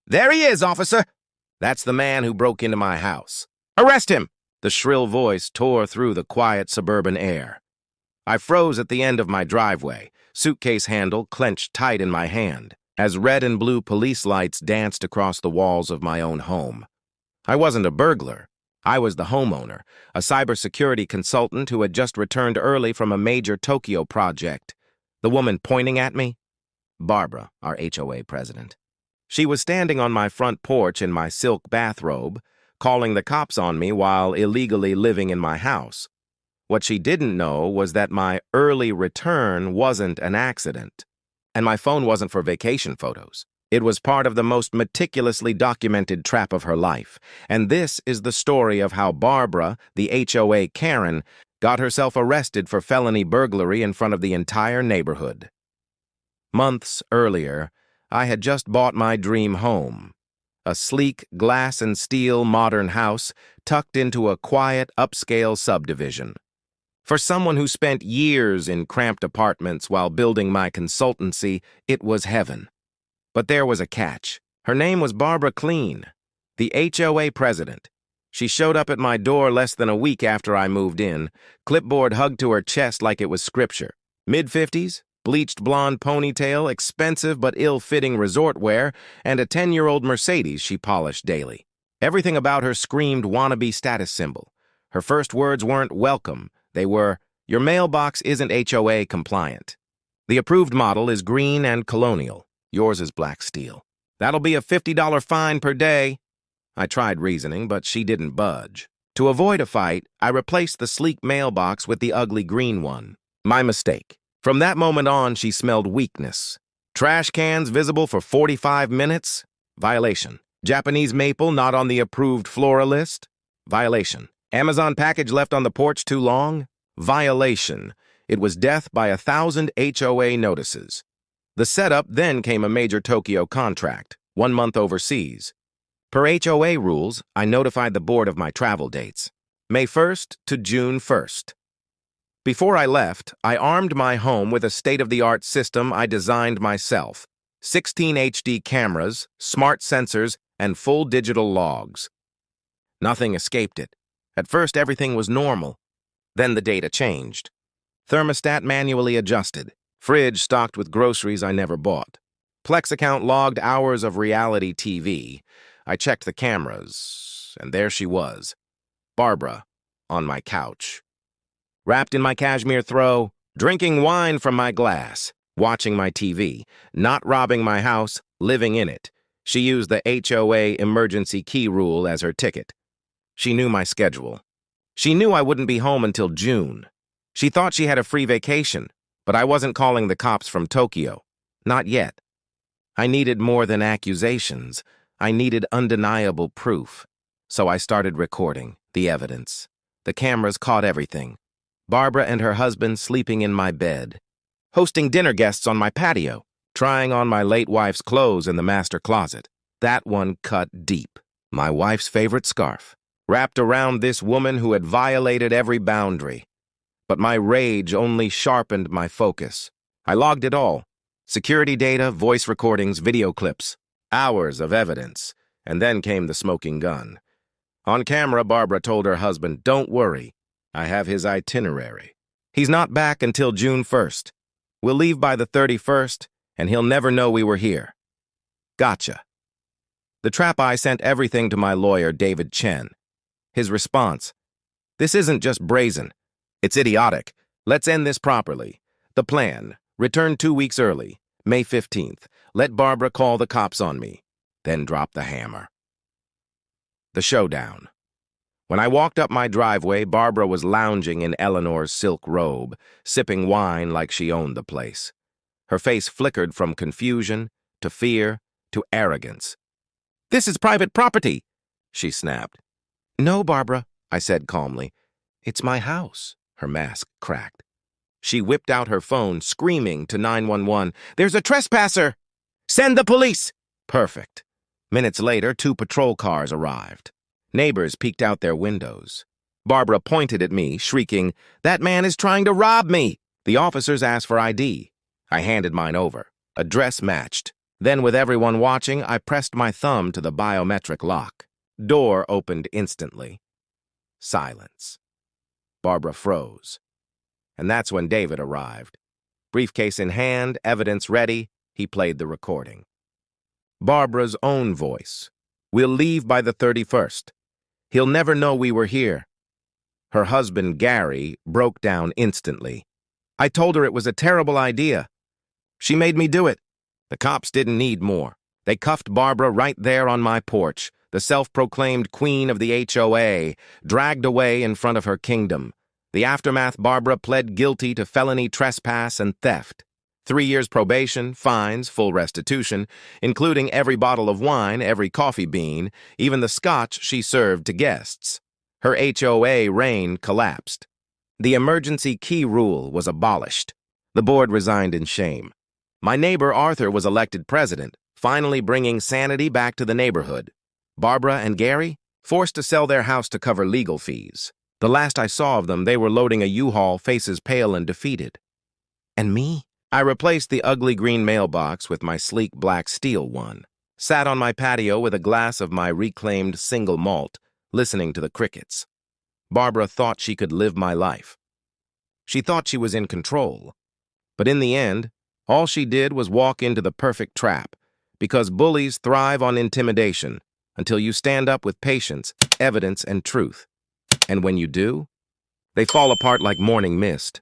There he is, officer! That's the man who broke into my house. Arrest him! The shrill voice tore through the quiet suburban air. I froze at the end of my driveway, suitcase handle clenched tight in my hand, as red and blue police lights danced across the walls of my own home. I wasn't a burglar. I was the homeowner, a cybersecurity consultant who had just returned early from a major Tokyo project. The woman pointing at me? Barbara, our HOA president. She was standing on my front porch in my silk bathrobe, calling the cops on me while illegally living in my house. What she didn't know was that my early return wasn't an accident, and my phone wasn't for vacation photos. It was part of the most meticulously documented trap of her life, and this is the story of how Barbara, the HOA Karen, got herself arrested for felony burglary in front of the entire neighborhood. Months earlier, I had just bought my dream home. A sleek, glass and steel modern house tucked into a quiet, upscale subdivision. For someone who spent years in cramped apartments while building my consultancy, it was heaven. But there was a catch. Her name was Barbara Clean, the HOA president. She showed up at my door less than a week after I moved in, clipboard hugged to her chest like it was scripture. Mid-50s, bleached blonde ponytail, expensive but ill-fitting resort wear, and a 10-year-old Mercedes she polished daily. Everything about her screamed wannabe status symbol. Her first words weren't welcome. They were, "Your mailbox isn't HOA compliant. The approved model is green and colonial. Yours is black steel. That'll be a $50 fine per day." I tried reasoning, but she didn't budge. To avoid a fight, I replaced the sleek mailbox with the ugly green one. My mistake. From that moment on, she smelled weakness. Trash cans visible for 45 minutes? Violation. Japanese maple not on the approved flora list? Violation. Amazon package left on the porch too long? Violation. It was death by 1,000 HOA notices. The setup then came a major Tokyo contract, 1 month overseas. Per HOA rules, I notified the board of my travel dates, May 1st to June 1st. Before I left, I armed my home with a state-of-the-art system I designed myself, 16 HD cameras, smart sensors, and full digital logs. Nothing escaped it. At first, everything was normal. Then the data changed. Thermostat manually adjusted. Fridge stocked with groceries I never bought. Plex account logged hours of reality TV. I checked the cameras, and there she was, Barbara, on my couch. Wrapped in my cashmere throw, drinking wine from my glass, watching my TV, not robbing my house, living in it. She used the HOA emergency key rule as her ticket. She knew my schedule. She knew I wouldn't be home until June. She thought she had a free vacation, but I wasn't calling the cops from Tokyo. Not yet. I needed more than accusations. I needed undeniable proof. So I started recording the evidence. The cameras caught everything. Barbara and her husband sleeping in my bed, hosting dinner guests on my patio, trying on my late wife's clothes in the master closet. That one cut deep. My wife's favorite scarf, wrapped around this woman who had violated every boundary. But my rage only sharpened my focus. I logged it all. Security data, voice recordings, video clips. Hours of evidence. And then came the smoking gun. On camera, Barbara told her husband, "Don't worry. I have his itinerary. He's not back until June 1st. We'll leave by the 31st, and he'll never know we were here." Gotcha. The trap eye sent everything to my lawyer, David Chen. His response, "This isn't just brazen. It's idiotic. Let's end this properly. The plan, return 2 weeks early, May 15th. Let Barbara call the cops on me. Then drop the hammer." The showdown. When I walked up my driveway, Barbara was lounging in Eleanor's silk robe, sipping wine like she owned the place. Her face flickered from confusion to fear to arrogance. "This is private property," she snapped. "No, Barbara," I said calmly. "It's my house." Her mask cracked. She whipped out her phone, screaming to 911, "There's a trespasser! Send the police!" Perfect. Minutes later, 2 patrol cars arrived. Neighbors peeked out their windows. Barbara pointed at me, shrieking, "That man is trying to rob me!" The officers asked for ID. I handed mine over. Address matched. Then, with everyone watching, I pressed my thumb to the biometric lock. Door opened instantly. Silence. Barbara froze. And that's when David arrived. Briefcase in hand, evidence ready, he played the recording. Barbara's own voice. "We'll leave by the 31st. He'll never know we were here." Her husband, Gary, broke down instantly. "I told her it was a terrible idea. She made me do it." The cops didn't need more. They cuffed Barbara right there on my porch, the self-proclaimed queen of the HOA, dragged away in front of her kingdom. The aftermath: Barbara pled guilty to felony trespass and theft. 3 years probation, fines, full restitution, including every bottle of wine, every coffee bean, even the scotch she served to guests. Her HOA reign collapsed. The emergency key rule was abolished. The board resigned in shame. My neighbor Arthur was elected president, finally bringing sanity back to the neighborhood. Barbara and Gary, forced to sell their house to cover legal fees. The last I saw of them, they were loading a U-Haul, faces pale and defeated. And me? I replaced the ugly green mailbox with my sleek black steel one, sat on my patio with a glass of my reclaimed single malt, listening to the crickets. Barbara thought she could live my life. She thought she was in control. But in the end, all she did was walk into the perfect trap, because bullies thrive on intimidation until you stand up with patience, evidence, and truth. And when you do, they fall apart like morning mist.